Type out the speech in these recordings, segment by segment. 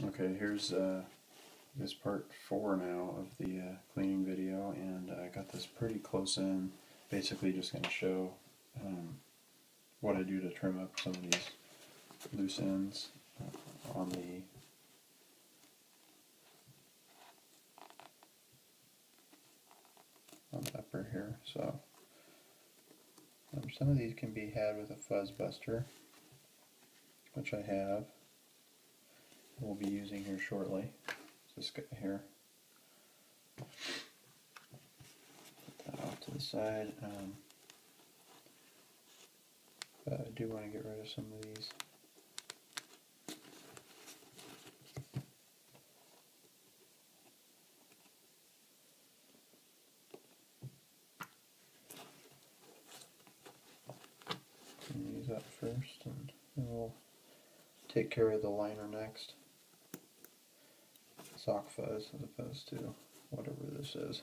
Okay, here's this part 4 now of the cleaning video, and I got this pretty close in. Basically just going to show what I do to trim up some of these loose ends on the upper here. So some of these can be had with a fuzz buster, which I have. We'll be using here shortly. This guy here. Put that off to the side. But I do want to get rid of some of these. Clean these up first, and then we'll take care of the liner next. Sock fuzz as opposed to whatever this is.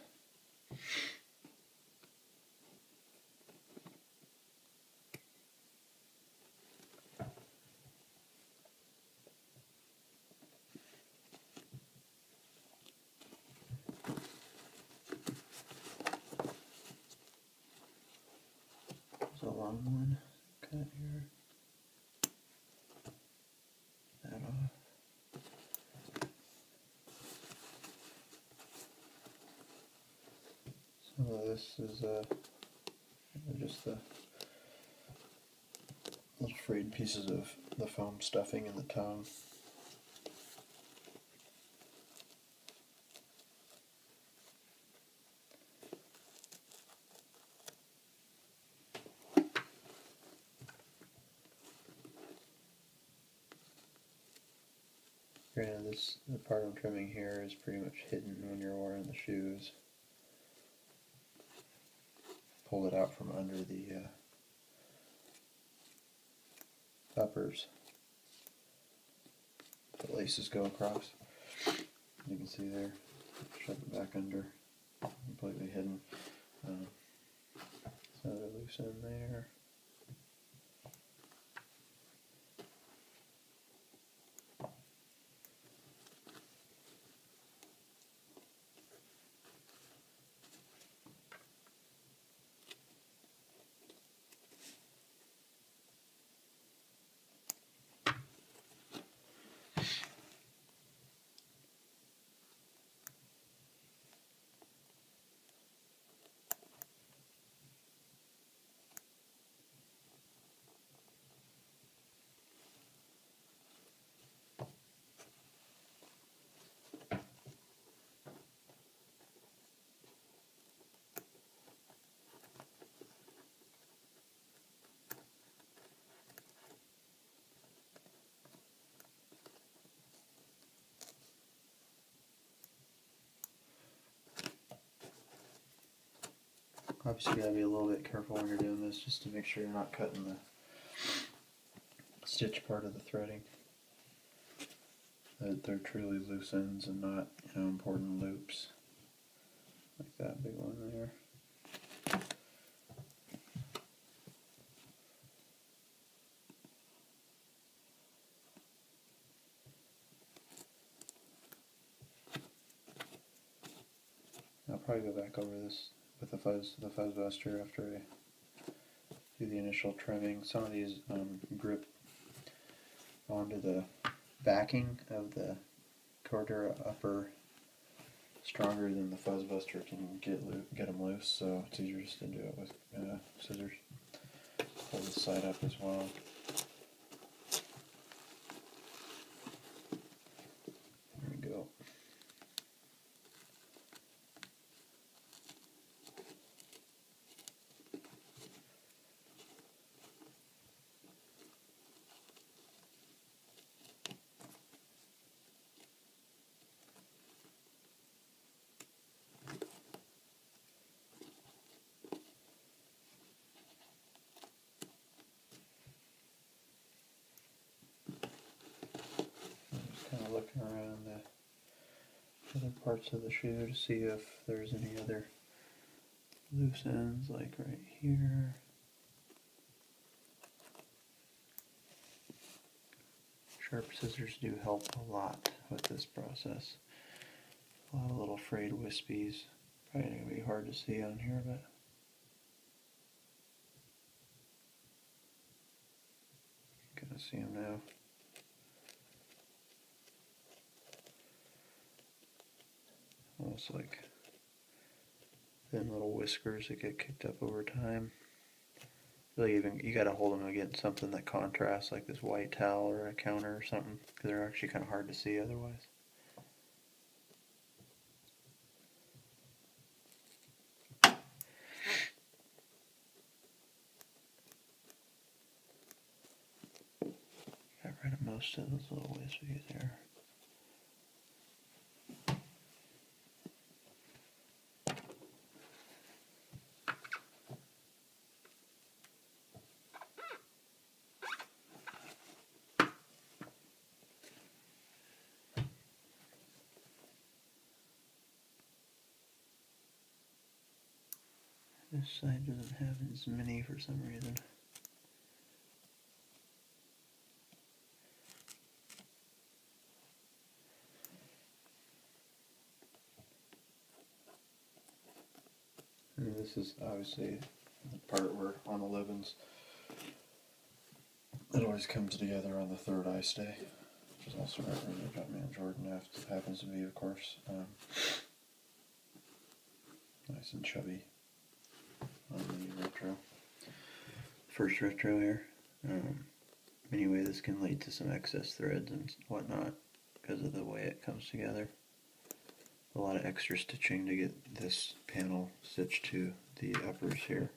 There's a long one cut here. That off. Some of this is just the little frayed pieces of the foam stuffing in the tongue. Granted, the part I'm trimming here is pretty much hidden when you're wearing the shoes. Pull it out from under the uppers. The laces go across. You can see there. Shove it back under. Completely hidden. So they're loose in there. Obviously, you gotta be a little bit careful when you're doing this, just to make sure you're not cutting the stitch part of the threading. That they're truly loose ends and not, important loops, like that big one there. I'll probably go back over this with the fuzz buster after I do the initial trimming. Some of these grip onto the backing of the Cordura upper stronger than the fuzz buster can get them loose, so it's easier just to do it with scissors. Pull this side up as well. There we go. Looking around the other parts of the shoe to see if there's any other loose ends, like right here. Sharp scissors do help a lot with this process. A lot of little frayed wispies. Probably going to be hard to see on here, but you can see them now. Almost like thin little whiskers that get kicked up over time. Really, even you got to hold them against something that contrasts, like this white towel or a counter or something, because they're actually kind of hard to see otherwise. Got rid of most of those little wispies there. This side doesn't have as many for some reason. And this is obviously the part where on 11s it always comes together on the third eye stay, which is also right where the Jumpman Jordan happens to be, of course. Nice and chubby on the retro. First retro here. Anyway, this can lead to some excess threads and whatnot because of the way it comes together. A lot of extra stitching to get this panel stitched to the uppers here.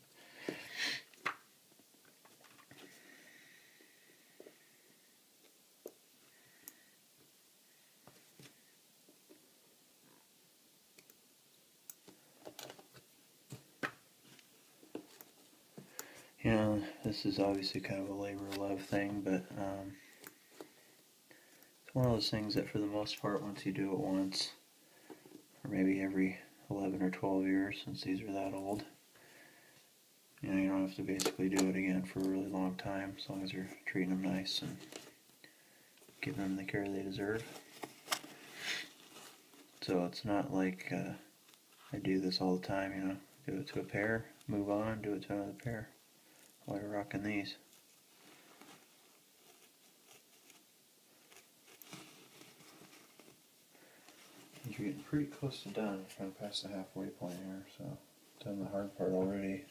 You know, this is obviously kind of a labor of love thing, but it's one of those things that for the most part, once you do it once, or maybe every 11 or 12 years, since these are that old, you know, you don't have to basically do it again for a really long time, as long as you're treating them nice and giving them the care they deserve. So it's not like I do this all the time, you know, do it to a pair, move on, do it to another pair. While you're rocking these. You're getting pretty close to done. Kind of past the halfway point here, so done the hard part already.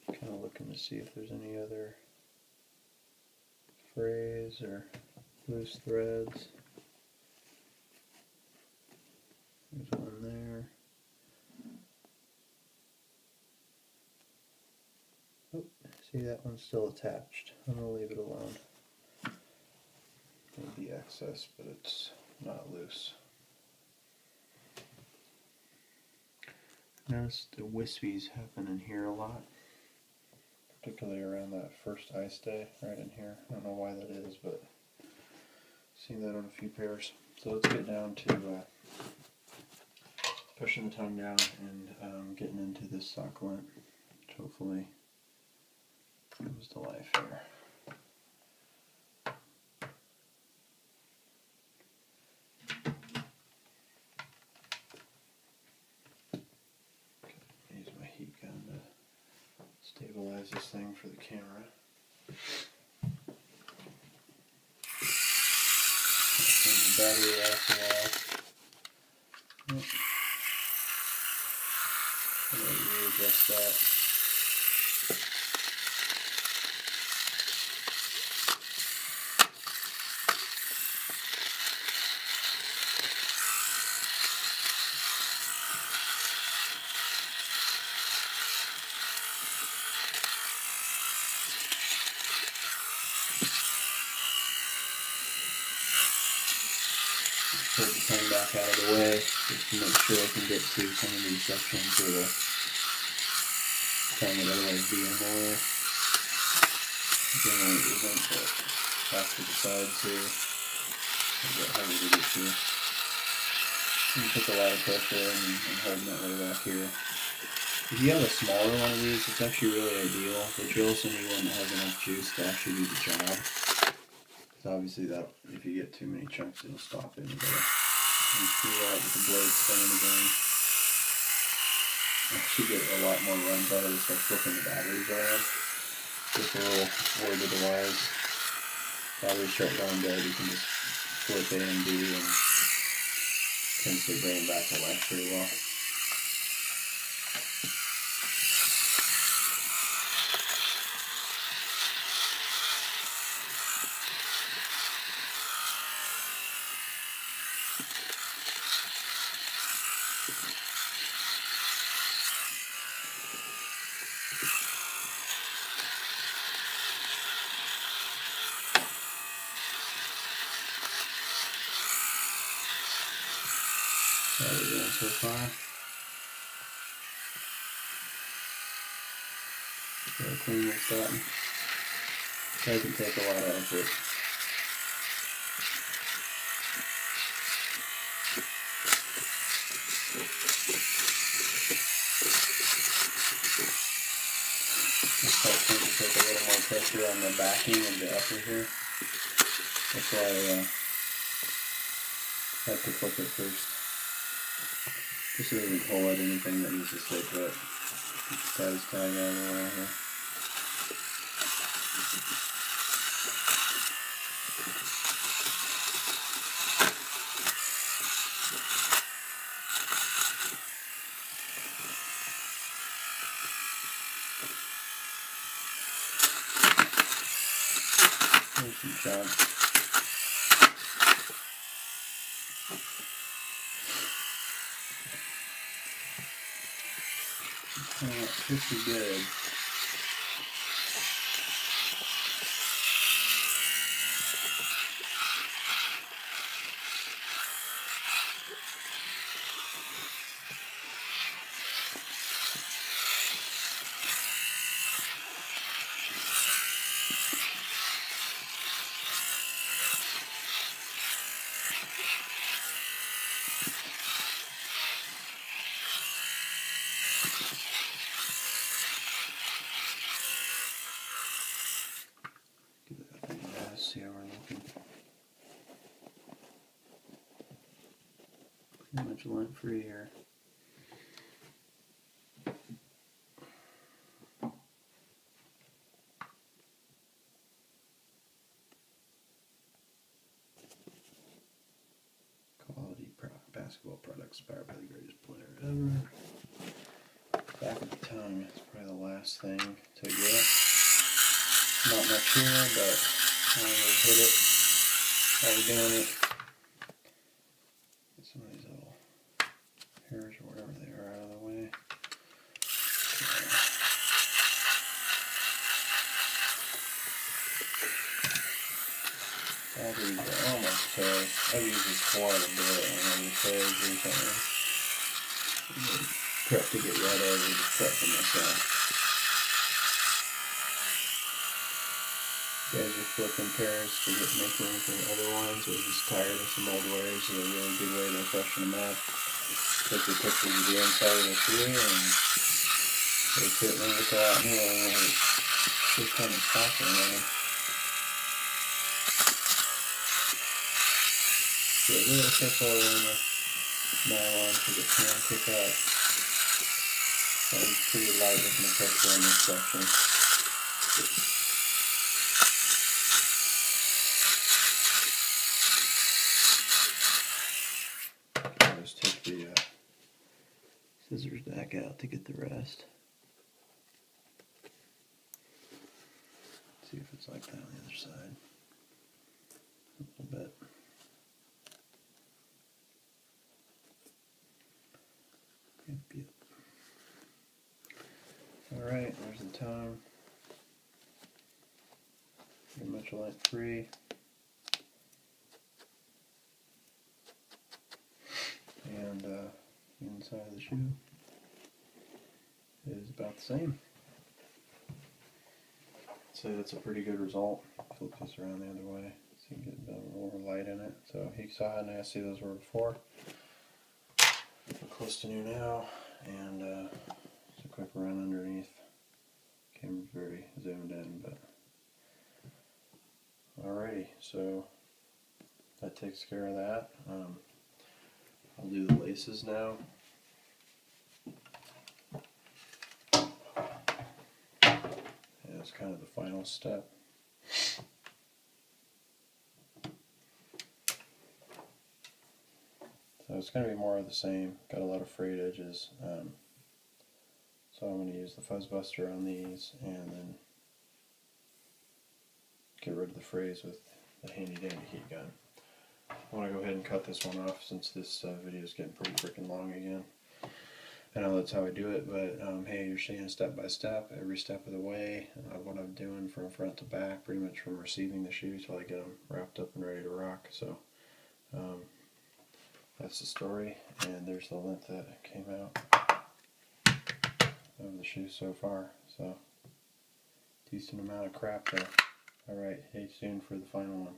Kind of looking to see if there's any other frays or loose threads. There's one there. Oh, see, that one's still attached. I'm going to leave it alone. It'll be excess, but it's not loose. Notice the wispies happen in here a lot, particularly around that first eye stay right in here. I don't know why that is, but I've seen that on a few pairs. So let's get down to pushing the tongue down and getting into this sock lint, which hopefully comes to life here. Use my heat gun to stabilize this thing for the camera. Turn the battery off a while. Yep. I'm going to readjust that. Put the tongue back out of the way just to make sure I can get to some of these sections where the tongue would otherwise be in the way. Generally it isn't, but after the sides here, it's a bit harder to get to. You put a lot of pressure and holding that way back here. If you have a smaller one of these, it's actually really ideal, but you also need one that has enough juice to actually do the job. So obviously that, if you get too many chunks, it'll stop it. You gotta unscrew that with the blade spinning again. I should get a lot more runs out of this by flipping the batteries around. Just a little word to the wires. Batteries start going dead, you can just flip A and B and tends to bring back the life pretty well. How are we doing so far? Gotta clean this up. It doesn't take a lot of effort. This part tends to take a little more pressure on the backing of the upper here. That's why I have to flip it first. Just so it doesn't pull at anything that needs to stay put. Get the status tag out of the way here. There's some shots. Pretty good. See how we're looking. Pretty much lint free here. Quality basketball products powered by the greatest player ever. Back at the tongue, it's probably the last thing to get. Not much here, but I'm going to hit it while we're doing it. Get some of these little hairs or whatever they are out of the way. All these are almost toast. I've used this quite a bit on the toes recently. Prep to get rid of, or just prep for myself. You guys are flipping pairs to make room for other ones, or just tired of some old wares. Is a really good way to freshen them up. Take your pictures of the inside of the shoe and they certainly look a lot newer when it's just kind of softer now. Get a little circle around the nylon because it can pick up. So I'm pretty light with my pressure on this section. Just take the scissors back out to get the rest. See if it's like that on the other side. A little bit. Yep. Alright, there's the tongue. Pretty much lint free. And the inside of the shoe is about the same. So that's a pretty good result. Flip this around the other way so you can get a bit more light in it. So you saw how nasty those were before. We're close to new now, and just a quick run underneath. Camera's very zoomed in, but Alrighty, so that takes care of that. I'll do the laces now. And it's kind of the final step. So it's going to be more of the same. Got a lot of frayed edges. So I'm going to use the fuzz buster on these and then get rid of the frays with the handy dandy heat gun. I want to go ahead and cut this one off since this video is getting pretty freaking long again. I know that's how I do it, but hey, you're seeing step by step, every step of the way, what I'm doing from front to back, pretty much from receiving the shoe till I get them wrapped up and ready to rock. So that's the story, and there's the lint that came out of the shoe so far. So decent amount of crap there. Alright, stay tuned for the final one.